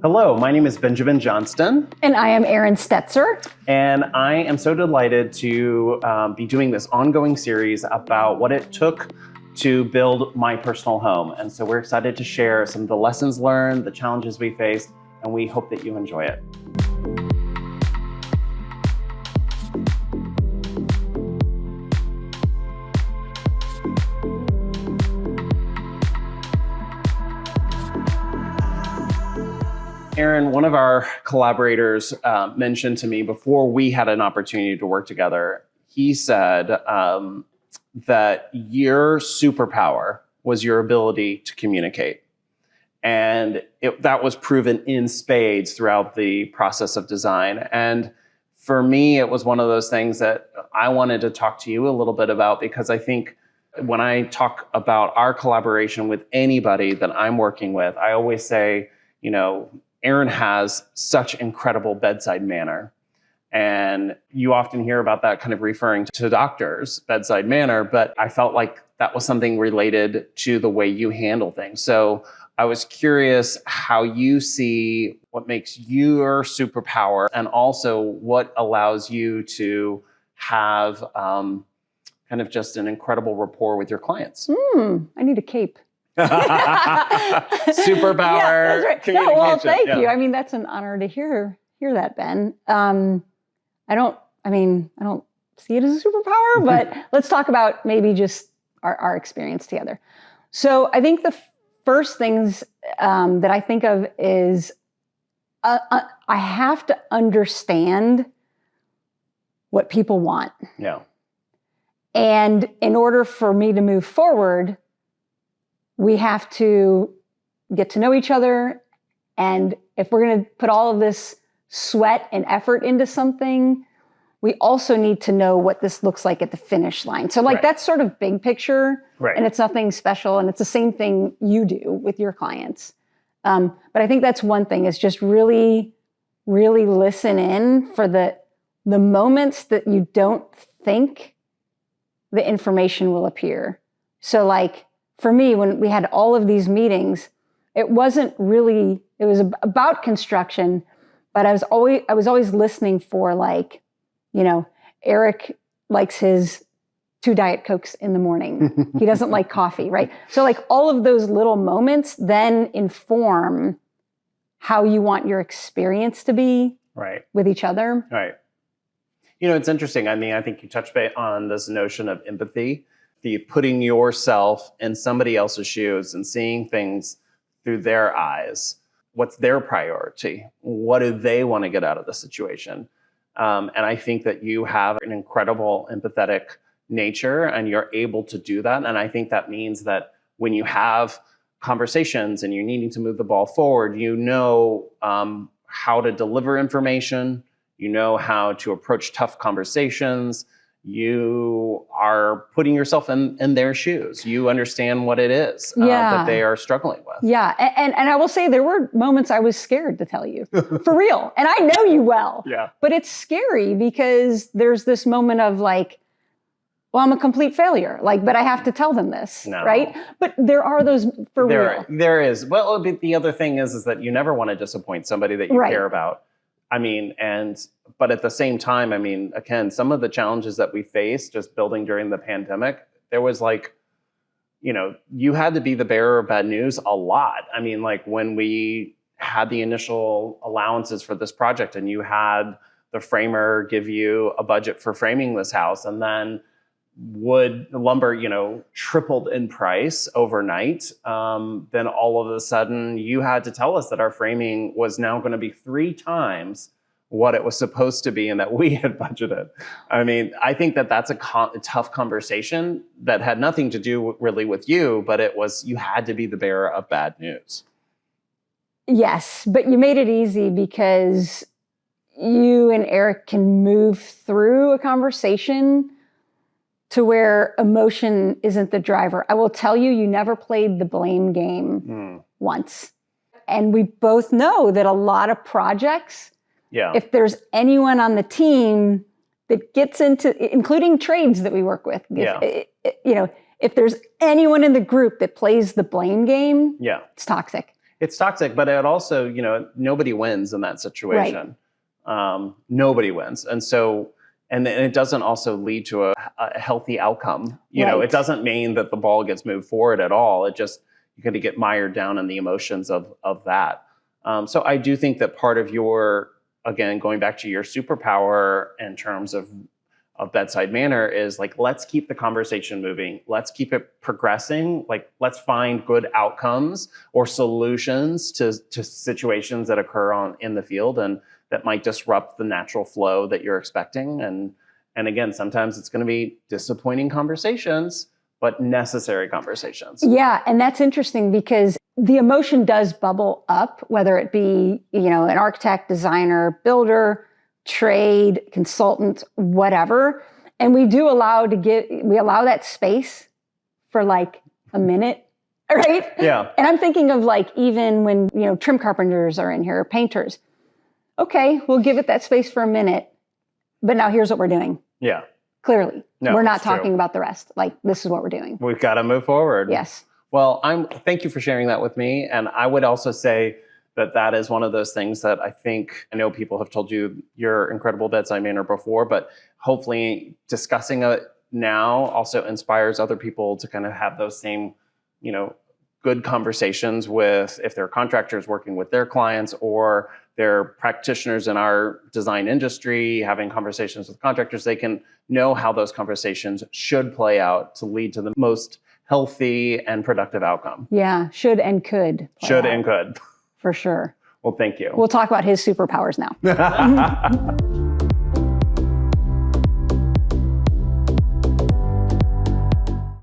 Hello, my name is Benjamin Johnston. And I am Erin Stetzer. And I am so delighted to be doing this ongoing series about what it took to build my personal home. And so we're excited to share some of the lessons learned, the challenges we faced, and we hope that you enjoy it. Erin, one of our collaborators mentioned to me before we had an opportunity to work together, he said that your superpower was your ability to communicate. And that was proven in spades throughout the process of design. And for me, it was one of those things that I wanted to talk to you a little bit about, because I think when I talk about our collaboration with anybody that I'm working with, I always say, Erin has such incredible bedside manner. And you often hear about that kind of referring to doctors' bedside manner, but I felt like that was something related to the way you handle things. So I was curious how you see what makes your superpower, and also what allows you to have kind of just an incredible rapport with your clients. I need a cape. Superpower. Yeah, that's right. Communication. No, well, thank you. I mean, that's an honor to hear that, Ben. I don't see it as a superpower, but let's talk about maybe just our experience together. So I think the first things that I think of is I have to understand what people want. Yeah. And in order for me to move forward, we have to get to know each other. And if we're going to put all of this sweat and effort into something, we also need to know what this looks like at the finish line. So that's sort of big picture, right. And it's nothing special. And it's the same thing you do with your clients. But I think that's one thing, is just really, really listen in for the moments that you don't think the information will appear. So for me, when we had all of these meetings, it was about construction, but I was always listening for Eric likes his 2 Diet Cokes in the morning. He doesn't like coffee, right? So all of those little moments then inform how you want your experience to be with each other. Right. It's interesting. I mean, I think you touched on this notion of empathy. The putting yourself in somebody else's shoes and seeing things through their eyes. What's their priority? What do they want to get out of the situation? And I think that you have an incredible empathetic nature, and you're able to do that. And I think that means that when you have conversations and you're needing to move the ball forward, how to deliver information, how to approach tough conversations. You are putting yourself in their shoes. You understand what it is that they are struggling with. Yeah. And I will say there were moments I was scared to tell you, for real. And I know you well. Yeah. But it's scary because there's this moment of I'm a complete failure. But I have to tell them this, right? But there are those real. There is. Well, the other thing is that you never want to disappoint somebody that you care about. But at the same time, again, some of the challenges that we faced just building during the pandemic, there was you had to be the bearer of bad news a lot. When we had the initial allowances for this project and you had the framer give you a budget for framing this house, and then wood lumber, tripled in price overnight. Then all of a sudden you had to tell us that our framing was now going to be 3 times what it was supposed to be and that we had budgeted. I think that that's a tough conversation that had nothing to do really with you, but you had to be the bearer of bad news. Yes, but you made it easy because you and Eric can move through a conversation to where emotion isn't the driver. I will tell you, you never played the blame game once. And we both know that a lot of projects, if there's anyone on the team that gets into, including trades that we work with, if there's anyone in the group that plays the blame game, it's toxic. It's toxic, but it also, nobody wins in that situation. Nobody wins. And so, and it doesn't also lead to a healthy outcome. It doesn't mean that the ball gets moved forward at all. It just, you're going to get mired down in the emotions of that. So I do think that part of your, again, going back to your superpower in terms of bedside manner is like, let's keep the conversation moving. Let's keep it progressing. Like, let's find good outcomes or solutions to situations that occur in the field and that might disrupt the natural flow that you're expecting. And again, sometimes it's going to be disappointing conversations, but necessary conversations. Yeah. And that's interesting because the emotion does bubble up, whether it be, an architect, designer, builder, trade, consultant, whatever. And we allow that space for like a minute, right? Yeah. And I'm thinking of like, even when, trim carpenters are in here, or painters. Okay, we'll give it that space for a minute, but now here's what we're doing. Yeah. Clearly. No, we're not talking true. about the rest. Like, this is what we're doing. We've got to move forward. Yes. Well, thank you for sharing that with me. And I would also say that is one of those things that I know people have told you your incredible bedside manner before, but hopefully discussing it now also inspires other people to kind of have those same, good conversations with, if they're contractors working with their clients or they're practitioners in our design industry, having conversations with contractors, they can know how those conversations should play out to lead to the most healthy and productive outcome. Yeah, should and could. And could. For sure. Well, thank you. We'll talk about his superpowers now.